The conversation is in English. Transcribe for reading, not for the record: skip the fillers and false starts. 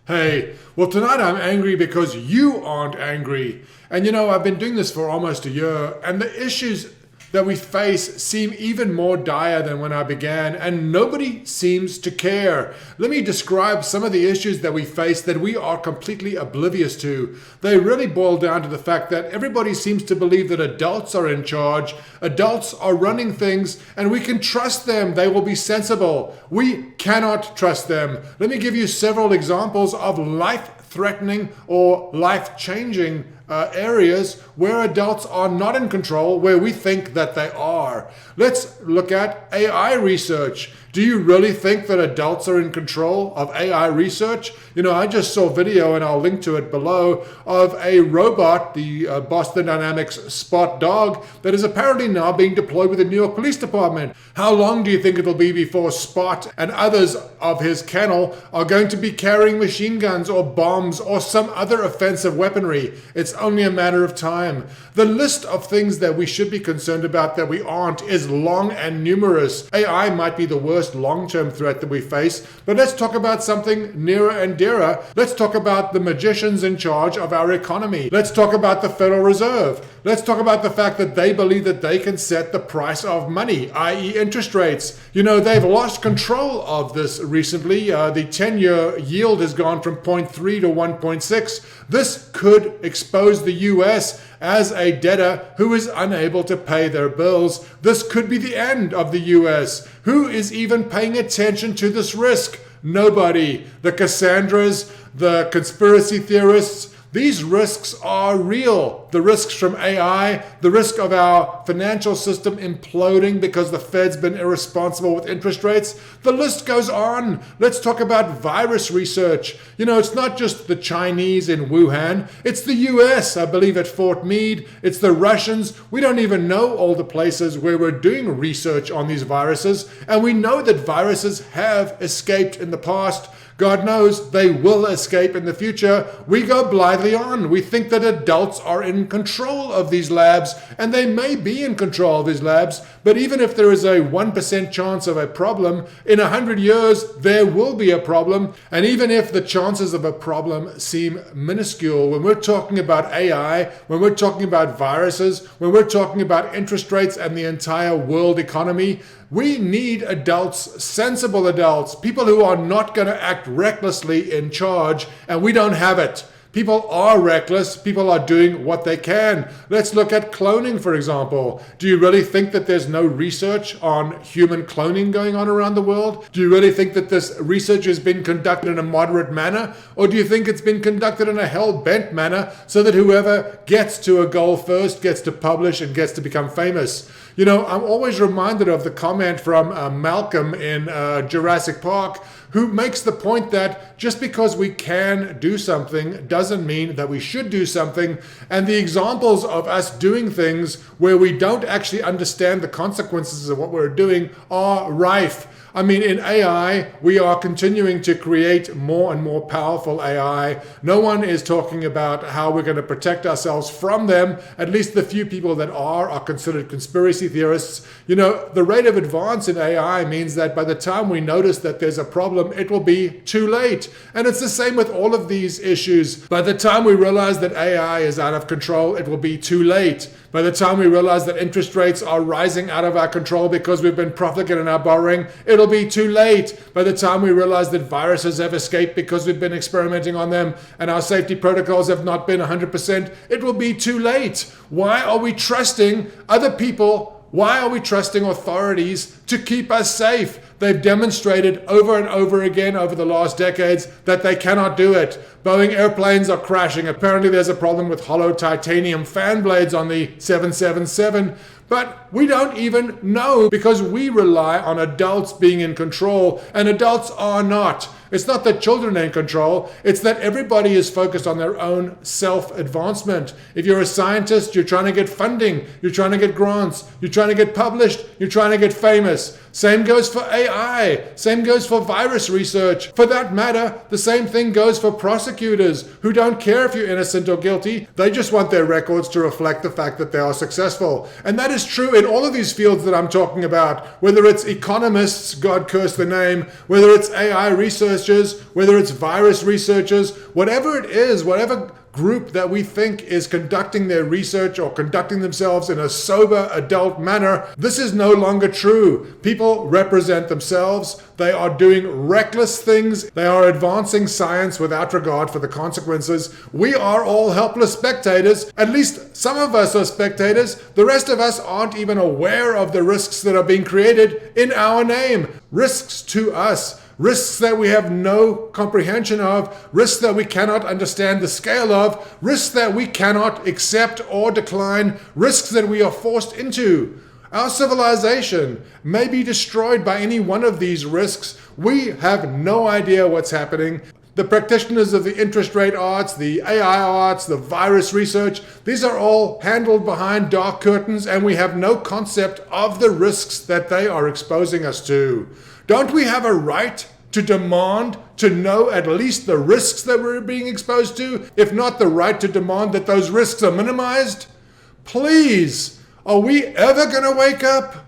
Hey, well, tonight I'm angry because you aren't angry. And I've been doing this for almost a year, and the issues that we face seem even more dire than when I began, and nobody seems to care. Let me describe some of the issues that we face that we are completely oblivious to. They really boil down to the fact that everybody seems to believe that adults are in charge, adults are running things, and we can trust them. They will be sensible. We cannot trust them. Let me give you several examples of life-threatening or life-changing areas where adults are not in control, where we think that they are. Let's look at AI research. Do you really think that adults are in control of AI research? I just saw a video, and I'll link to it below, of a robot, the Boston Dynamics Spot dog, that is apparently now being deployed with the New York Police Department. How long do you think it'll be before Spot and others of his kennel are going to be carrying machine guns or bombs or some other offensive weaponry? It's only a matter of time. The list of things that we should be concerned about that we aren't is long and numerous. AI might be the worst long-term threat that we face, but let's talk about something nearer and dearer. Let's talk about the magicians in charge of our economy. Let's talk about the Federal Reserve. Let's talk about the fact that they believe that they can set the price of money, i.e. interest rates. They've lost control of this recently. The 10-year yield has gone from 0.3 to 1.6. This could expose the U.S. as a debtor who is unable to pay their bills. This could be the end of the U.S. Who is even paying attention to this risk? Nobody. The Cassandras, the conspiracy theorists, these risks are real. The risks from AI, the risk of our financial system imploding because the Fed's been irresponsible with interest rates. The list goes on. Let's talk about virus research. It's not just the Chinese in Wuhan. It's the US, I believe, at Fort Meade. It's the Russians. We don't even know all the places where we're doing research on these viruses. And we know that viruses have escaped in the past. God knows they will escape in the future. We go blithely on. We think that adults are in control of these labs, and they may be in control of these labs, but even if there is a 1% chance of a problem, in 100 years, there will be a problem. And even if the chances of a problem seem minuscule, when we're talking about AI, when we're talking about viruses, when we're talking about interest rates and the entire world economy, we need adults, sensible adults, people who are not going to act recklessly in charge, and we don't have it. People are reckless. People are doing what they can. Let's look at cloning, for example. Do you really think that there's no research on human cloning going on around the world? Do you really think that this research has been conducted in a moderate manner? Or do you think it's been conducted in a hell-bent manner so that whoever gets to a goal first gets to publish and gets to become famous? I'm always reminded of the comment from Malcolm in Jurassic Park, who makes the point that just because we can do something doesn't mean that we should do something. And the examples of us doing things where we don't actually understand the consequences of what we're doing are rife. In AI, we are continuing to create more and more powerful AI. No one is talking about how we're going to protect ourselves from them. At least the few people that are considered conspiracy theorists. The rate of advance in AI means that by the time we notice that there's a problem, it will be too late. And it's the same with all of these issues. By the time we realize that AI is out of control, it will be too late. By the time we realize that interest rates are rising out of our control because we've been profligate in our borrowing, it'll be too late. By the time we realize that viruses have escaped because we've been experimenting on them and our safety protocols have not been 100%, it will be too late. Why are we trusting other people? Why are we trusting authorities to keep us safe? They've demonstrated over and over again over the last decades that they cannot do it. Boeing airplanes are crashing. Apparently there's a problem with hollow titanium fan blades on the 777. But we don't even know because we rely on adults being in control, and adults are not. It's not that children are in control, it's that everybody is focused on their own self-advancement. If you're a scientist, you're trying to get funding, you're trying to get grants, you're trying to get published, you're trying to get famous. Same goes for AI, same goes for virus research. For that matter, the same thing goes for prosecutors who don't care if you're innocent or guilty. They just want their records to reflect the fact that they are successful. And that is true in all of these fields that I'm talking about, whether it's economists, God curse the name, whether it's AI research researchers, whether it's virus researchers, whatever it is, whatever group that we think is conducting their research or conducting themselves in a sober adult manner, this is no longer true. People represent themselves. They are doing reckless things. They are advancing science without regard for the consequences. We are all helpless spectators. At least some of us are spectators. The rest of us aren't even aware of the risks that are being created in our name. Risks to us. Risks that we have no comprehension of, risks that we cannot understand the scale of, risks that we cannot accept or decline, risks that we are forced into. Our civilization may be destroyed by any one of these risks. We have no idea what's happening. The practitioners of the interest rate arts, the AI arts, the virus research, these are all handled behind dark curtains, and we have no concept of the risks that they are exposing us to. Don't we have a right to demand to know at least the risks that we're being exposed to, if not the right to demand that those risks are minimized? Please, are we ever going to wake up?